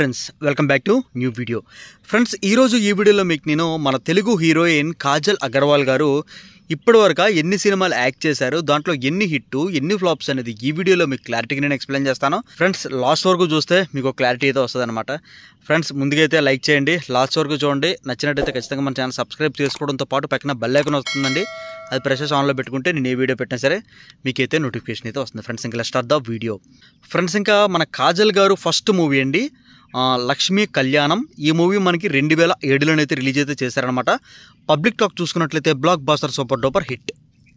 Friends welcome back to new video. Friends ఈరోజు ఈ వీడియోలో మీకు నేను మన తెలుగు హీరోయిన్ కాజల్ అగర్వాల్ గారు ఇప్పటివరకు ఎన్ని సినిమాలు యాక్ట్ చేశారు, దాంట్లో ఎన్ని హిట్ ఎన్ని ఫ్లాప్స్ అనేది ఈ వీడియోలో మీకు క్లారిటీగా నేను ఎక్స్ప్లెయిన్ చేస్తాను. ఫ్రెండ్స్ లాస్ట్ వరకు చూస్తే మీకు క్లారిటీ అయితే వస్తుంది అనమాట. ఫ్రెండ్స్ ముందుగా అయితే లైక్ చేయండి, లాస్ట్ వరకు చూడండి. నచ్చినట్టయితే ఖచ్చితంగా మన ఛానల్ సబ్స్క్రైబ్ చేసుకోవడంతో పాటు పక్కన బెల్ ఐకాన్ వస్తుందండి, అది ప్రెస్ ఆన్లో పెట్టుకుంటే నేను ఏ వీడియో పెట్టినా సరే మీకైతే నోటిఫికేషన్ అయితే వస్తుంది. ఫ్రెండ్స్ ఇంకా స్టార్ట్ ద వీడియో. ఫ్రెండ్స్ ఇంకా మన కాజల్ గారు ఫస్ట్ మూవీ అండి లక్ష్మీ కళ్యాణం. ఈ మూవీ మనకి 2007లోనైతే రిలీజ్ అయితే చేశారనమాట. పబ్లిక్ టాక్ చూసుకున్నట్లయితే blockbuster super duper hit.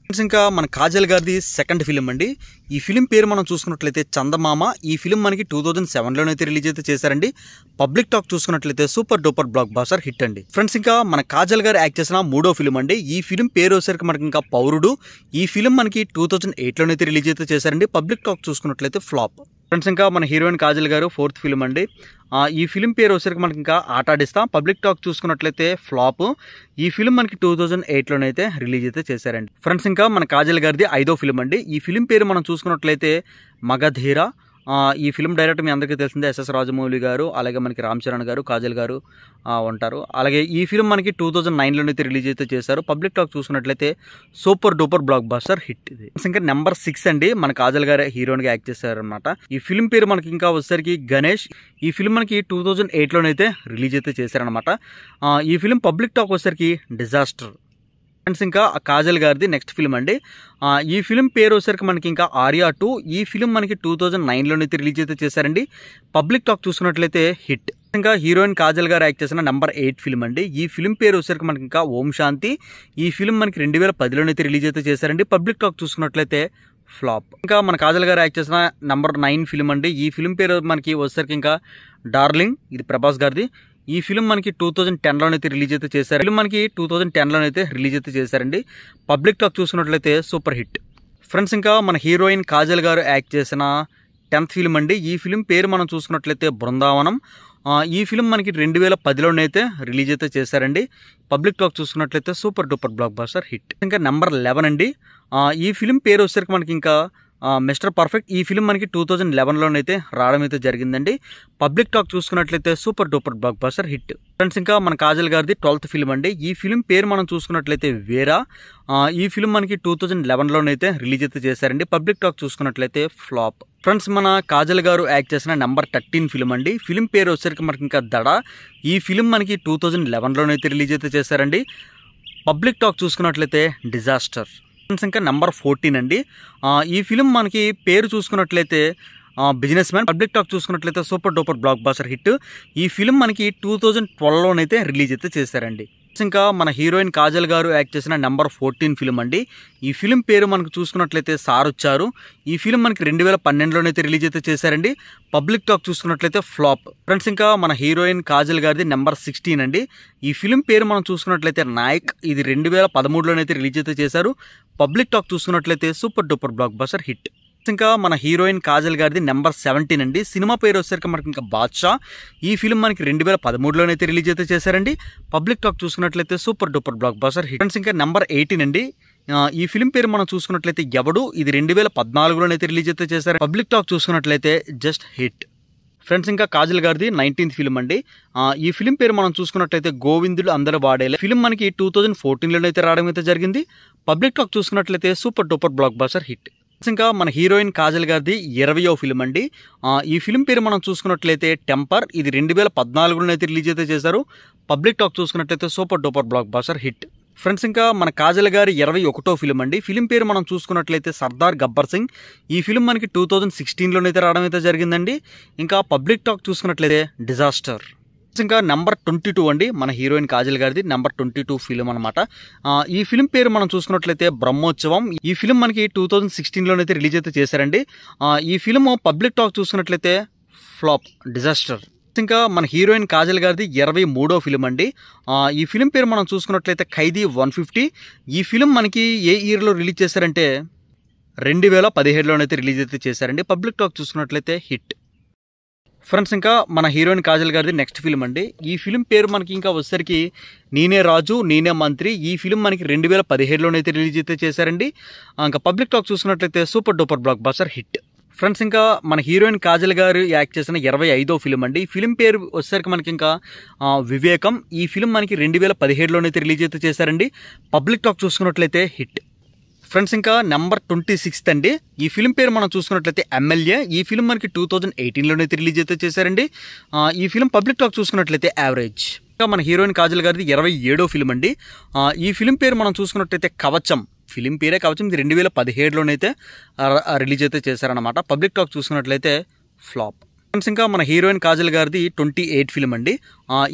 Friends ఇంకా మన కాజల్ గారిది సెకండ్ ఫిలిం అండి. ఈ ఫిలిం పేరు మనం చూసుకున్నట్లయితే చందమామ. ఈ ఫిలిం మనకి 2007లోనైతే రిలీజ్ అయితే చేశారండి. పబ్లిక్ టాక్ చూసుకున్నట్లయితే super duper blockbuster hit అండి. ఫ్రెండ్స్ ఇంకా మన కాజల్ గారు యాక్ట్ చేసిన మూడో ఫిలిం అండి. ఈ ఫిలిం పేరు వచ్చేసరికి మనకి ఇంకా పౌరుడు. ఈ ఫిలిం మనకి 2008లోనైతే రిలీజ్ అయితే చేశారండి. పబ్లిక్ టాక్ చూసుకున్నట్లయితే ఫ్లాప్. ఫ్రెండ్స్ ఇంకా మన హీరోయిన్ కాజల్ గారు ఫోర్త్ ఫిలిం అండి. ఈ ఫిలిం పేరు వచ్చేసరికి మనకి ఇంకా ఆట ఆడిస్తాం. పబ్లిక్ టాక్ చూసుకున్నట్లయితే ఫ్లాప్. ఈ ఫిలిం మనకి 2008లోనైతే రిలీజ్ అయితే చేశారండి. ఫ్రెండ్స్ ఇంకా మన కాజల్ గారిది ఐదో ఫిలిం అండి. ఈ ఫిలిం పేరు మనం చూసుకున్నట్లయితే మగధీర. ఈ ఫిలిం డైరెక్టర్ మీ అందరికీ తెలిసిందే ఎస్ఎస్ రాజమౌళి గారు, అలాగే మనకి రామ్ చరణ్ గారు, కాజల్ గారు ఉంటారు. అలాగే ఈ ఫిలిం మనకి 2009లోనైతే రిలీజ్ అయితే చేశారు. పబ్లిక్ టాక్ చూసుకున్నట్లయితే super duper blockbuster hit. ఇది ఇంకా నెంబర్ 6 అండి. మన కాజల్ గారు హీరోయిన్ గా యాక్ట్ చేశారనమాట. ఈ ఫిలిం పేరు మనకి ఇంకా వచ్చేసరికి గణేష్. ఈ ఫిలిం మనకి 2008లోనైతే రిలీజ్ అయితే చేశారనమాట. ఈ ఫిలిం పబ్లిక్ టాక్ వచ్చేసరికి డిజాస్టర్. ఫ్రెండ్స్ ఇంకా కాజల్ గారిది నెక్స్ట్ ఫిలిం అండి. ఈ ఫిలిం పేరు వచ్చేసరికి మనకి ఇంకా ఆర్యా 2. ఈ ఫిలిం మనకి 2009లోనైతే రిలీజ్ అయితే చేశారండి. పబ్లిక్ టాక్ చూసుకున్నట్లయితే హిట్. ఇంకా హీరోయిన్ కాజల్ గారు యాక్ట్ చేసిన నెంబర్ 8 ఫిలిం అండి. ఈ ఫిలిం పేరు వచ్చేసరికి మనకి ఇంకా ఓం శాంతి. ఈ ఫిలిం మనకి 2010లోనైతే రిలీజ్ అయితే చేశారండి. పబ్లిక్ టాక్ చూసుకున్నట్లయితే ఫ్లాప్. ఇంకా మన కాజల్ గారు యాక్ట్ చేసిన నెంబర్ 9 ఫిలిం అండి. ఈ ఫిలిం పేరు మనకి వచ్చేసరికి ఇంకా డార్లింగ్. ఇది ప్రభాస్ గారిది. ఈ ఫిలిం మనకి 2010లోనైతే రిలీజ్ అయితే చేశారు. ఫిలిం మనకి 2010లోనైతే రిలీజ్ అయితే చేశారండి. పబ్లిక్ టాక్ చూసుకున్నట్లయితే సూపర్ హిట్. ఫ్రెండ్స్ ఇంకా మన హీరోయిన్ కాజల్ గారు యాక్ట్ చేసిన 10th ఫిలిం అండి. ఈ ఫిలిం పేరు మనం చూసుకున్నట్లయితే బృందావనం. ఈ ఫిలిం మనకి 2010లోనైతే రిలీజ్ అయితే చేశారండి. పబ్లిక్ టాక్ చూసుకున్నట్లయితే super duper blockbuster hit. ఇంకా నెంబర్ 11 అండి. ఈ ఫిలిం పేరు వచ్చేసరికి మనకి ఇంకా మిస్టర్ పర్ఫెక్ట్. ఈ ఫిలిం మనకి 2011లోనైతే రావడం అయితే జరిగిందండి. పబ్లిక్ టాక్ చూసుకున్నట్లయితే super duper blockbuster hit. Friends ఇంకా మన కాజల్ గారిది 12th ఫిలిం అండి. ఈ ఫిలిం పేరు మనం చూసుకున్నట్లయితే వేరా. ఈ ఫిలిం మనకి 2011లోనైతే రిలీజ్ అయితే చేశారండి. పబ్లిక్ టాక్ చూసుకున్నట్లయితే ఫ్లాప్. ఫ్రెండ్స్ మన కాజల్ గారు యాక్ట్ చేసిన నెంబర్ 13 ఫిలిం అండి. ఫిలిం పేరు వచ్చేసరికి మనకి ఇంకా దడ. ఈ ఫిలిం మనకి 2011లోనైతే రిలీజ్ అయితే చేశారండి. పబ్లిక్ టాక్ చూసుకున్నట్లయితే డిజాస్టర్. ఫ్రెండ్స్ ఇంకా నెంబర్ 14 అండి. ఈ ఫిలిం మనకి పేరు చూసుకున్నట్లయితే బిజినెస్ మ్యాన్. పబ్లిక్ టాక్ చూసుకున్నట్లయితే super duper blockbuster hit. ఈ ఫిలిం మనకి 2012లోనైతే రిలీజ్ అయితే చేశారండి. ఇంకా మన హీరోయిన్ కాజల్ గారు యాక్ట్ చేసిన నెంబర్ 14 ఫిలిం అండి. ఈ ఫిలిం పేరు మనకు చూసుకున్నట్లయితే సారొచ్చారు. ఈ ఫిలిం మనకి 2012లోనైతే రిలీజ్ అయితే చేశారండి. పబ్లిక్ టాక్ చూసుకున్నట్లయితే ఫ్లాప్. ఫ్రెండ్స్ ఇంకా మన హీరోయిన్ కాజల్ గారిది నెంబర్ 16 అండి. ఈ ఫిలిం పేరు మనం చూసుకున్నట్లయితే నాయక్. ఇది 2013లోనైతే రిలీజ్ అయితే చేశారు. పబ్లిక్ టాక్ చూసుకున్నట్లయితే super duper blockbuster hit. ఇంకా మన హీరోయిన్ కాజల్ గారిది నెంబర్ 17 అండి. సినిమా పేరు వచ్చేసరికి మనకి ఇంకా బాద్షా. ఈ ఫిలిం మనకి 2013లోనైతే రిలీజ్ అయితే చేశారండి. పబ్లిక్ టాక్ చూసుకున్నట్లయితే super duper blockbuster hit. Friends ఇంకా నెంబర్ 18 అండి. ఈ ఫిలిం పేరు మనం చూసుకున్నట్లయితే ఎవడు. ఇది 2014లోనైతే రిలీజ్ అయితే చేశారు. పబ్లిక్ టాక్ చూసుకున్నట్లయితే జస్ట్ హిట్. ఫ్రెండ్స్ ఇంకా కాజల్ గారిది 19th ఫిలిం అండి. ఈ ఫిలిం పేరు మనం చూసుకున్నట్లయితే గోవిందుడు అందరూ వాడేలే. ఫిలిం మనకి 2014లోనైతే రావడం అయితే జరిగింది. పబ్లిక్ టాక్ చూసుకున్నట్లయితే super duper blockbuster hit. ఇంకా మన హీరోయిన్ కాజల్ గారిది 20వ ఫిలిం అండి. ఈ ఫిలిం పేరు మనం చూసుకున్నట్లయితే టెంపర్. ఇది 2014లోనైతే రిలీజ్ అయితే చేశారు. పబ్లిక్ టాక్ చూసుకున్నట్లయితే super duper blockbuster hit. Friends ఇంకా మన కాజల్ గారి 21వ ఫిలిం అండి. ఫిలిం పేరు మనం చూసుకున్నట్లయితే సర్దార్ గబ్బర్ సింగ్. ఈ ఫిలిం మనకి 2016లోనైతే రావడం అయితే జరిగిందండి. ఇంకా పబ్లిక్ టాక్ చూసుకున్నట్లయితే డిజాస్టర్. ఇంకా నెంబర్ 22 అండి. మన హీరోయిన్ కాజల్ గారిది నెంబర్ 22 ఫిలిం అనమాట. ఈ ఫిలిం పేరు మనం చూసుకున్నట్లయితే బ్రహ్మోత్సవం. ఈ ఫిలిం మనకి 2016లోనైతే రిలీజ్ అయితే చేశారండి. ఈ ఫిలిం పబ్లిక్ టాక్ చూసుకున్నట్లయితే ఫ్లాప్, డిజాస్టర్. ఇంకా మన హీరోయిన్ కాజల్ గారిది 23వ ఫిలిం అండి. ఈ ఫిలిం పేరు మనం చూసుకున్నట్లయితే ఖైదీ 150. ఈ ఫిలిం మనకి ఏ ఇయర్లో రిలీజ్ చేశారంటే 2017లోనైతే రిలీజ్ అయితే చేశారండి. పబ్లిక్ టాక్ చూసుకున్నట్లయితే హిట్. ఫ్రెండ్స్ ఇంకా మన హీరోయిన్ కాజల్ గారిది నెక్స్ట్ ఫిలిం అండి. ఈ ఫిలిం పేరు మనకి ఇంకా వచ్చేసరికి నేనే రాజు నేనే మంత్రి. ఈ ఫిలిం మనకి 2017లోనైతే రిలీజ్ అయితే చేశారండి. ఇంకా పబ్లిక్ టాక్ చూసుకున్నట్లయితే super duper blockbuster hit. Friends ఇంకా మన హీరోయిన్ కాజల్ గారు యాక్ట్ చేసిన 25వ ఫిలిం అండి. ఈ ఫిలిం పేరు వచ్చేసరికి మనకి ఇంకా వివేకం. ఈ ఫిలిం మనకి 2017లోనైతే రిలీజ్ అయితే చేశారండి. పబ్లిక్ టాక్ చూసుకున్నట్లయితే హిట్. ఫ్రెండ్స్ ఇంకా నెంబర్ 26 అండి. ఈ ఫిలిం పేరు మనం చూసుకున్నట్లయితే ఎమ్మెల్యే. ఈ ఫిలిం మనకి 2018లోనైతే రిలీజ్ అయితే చేశారండి. ఈ ఫిలిం పబ్లిక్ టాక్ చూసుకున్నట్లయితే యావరేజ్. ఇంకా మన హీరోయిన్ కాజల్ గారిది 27వ ఫిలిం అండి. ఈ ఫిలిం పేరు మనం చూసుకున్నట్లయితే కవచం. ఫిలిం పేరే కవచం. ఇది 2017లోనైతే రిలీజ్ అయితే చేశారనమాట. పబ్లిక్ టాక్ చూసుకున్నట్లయితే ఫ్లాప్. ఫ్రెండ్స్ ఇంకా మన హీరోయిన్ కాజల్ గారిది 28 ఫిలిం అండి.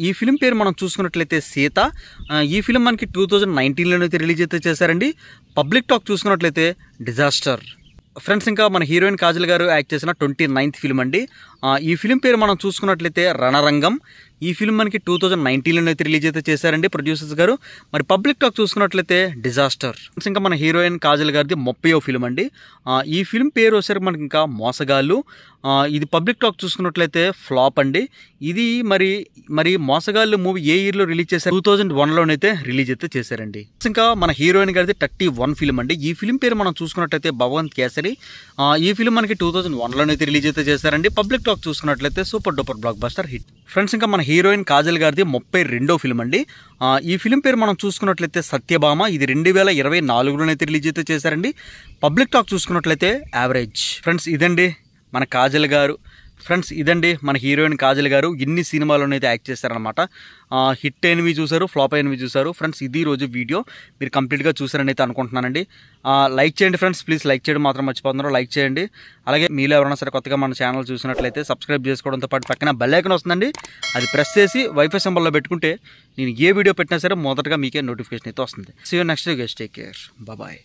ఈ ఫిలిం పేరు మనం చూసుకున్నట్లయితే సీత. ఈ ఫిలిం మనకి 2019లోనైతే రిలీజ్ అయితే చేశారండి. పబ్లిక్ టాక్ చూసుకున్నట్లయితే డిజాస్టర్. ఫ్రెండ్స్ ఇంకా మన హీరోయిన్ కాజల్ గారు యాక్ట్ చేసిన 29th ఫిలిం అండి. ఈ ఫిలిం పేరు మనం చూసుకున్నట్లయితే రణరంగం. ఈ ఫిలిం మనకి 2019లోనైతే రిలీజ్ అయితే చేశారండి ప్రొడ్యూసర్స్ గారు. మరి పబ్లిక్ టాక్ చూసుకున్నట్లయితే డిజాస్టర్. ఫ్రెండ్స్ ఇంకా మన హీరోయిన్ కాజల్ గారిది 30వ ఫిలిం అండి. ఈ ఫిలిం పేరు వచ్చేసరికి మనకి ఇంకా మోసగాళ్ళు. ఇది పబ్లిక్ టాక్ చూసుకున్నట్లయితే ఫ్లాప్ అండి. ఇది మరి మోసగాళ్ళు మూవీ ఏ ఇయర్లో రిలీజ్ చేశారు? 2001లోనైతే రిలీజ్ అయితే చేశారండి. ఇంకా మన హీరోయిన్ గారిది 31 ఫిలిం అండి. ఈ ఫిలిం పేరు మనం చూసుకున్నట్లయితే భగవంత్ కేసరి. ఈ ఫిలిం మనకి 2001లోనైతే రిలీజ్ అయితే చేశారండి. పబ్లిక్ టాక్ చూసుకున్నట్లయితే super duper block buster hit. Friends ఇంకా మన హీరోయిన్ కాజల్ గారిది 32వ ఫిలిం అండి. ఈ ఫిలిం పేరు మనం చూసుకున్నట్లయితే సత్యభామ. ఇది 2024లోనైతే రిలీజ్ అయితే చేశారండి. పబ్లిక్ టాక్ చూసుకున్నట్లయితే యావరేజ్. ఫ్రెండ్స్ ఇదండి మన కాజల్ గారు. ఫ్రెండ్స్ ఇదండి మన హీరోయిన్ కాజల్ గారు ఇన్ని సినిమాలోనైతే యాక్ట్ చేస్తారనమాట. హిట్ అయినవి చూసారు, ఫ్లాప్ అయినవి చూసారు. ఫ్రెండ్స్ ఇది రోజు వీడియో మీరు కంప్లీట్గా చూసారని అయితే అనుకుంటున్నానండి. లైక్ చేయండి ఫ్రెండ్స్, ప్లీజ్ లైక్ చేయడం మాత్రం మర్చిపోతున్నారు. లైక్ చేయండి. అలాగే మీలో ఎవరైనా సరే కొత్తగా మన ఛానల్ చూసినట్లయితే సబ్స్క్రైబ్ చేసుకోవడంతో పాటు పక్కన బెల్ ఐకాన్ వస్తుందండి. అది ప్రెస్ చేసి వైఫై సింబల్లో పెట్టుకుంటే నేను ఏ వీడియో పెట్టినా సరే మొదటగా మీకే నోటిఫికేషన్ అయితే వస్తుంది. See you next. Guest take care. Bye.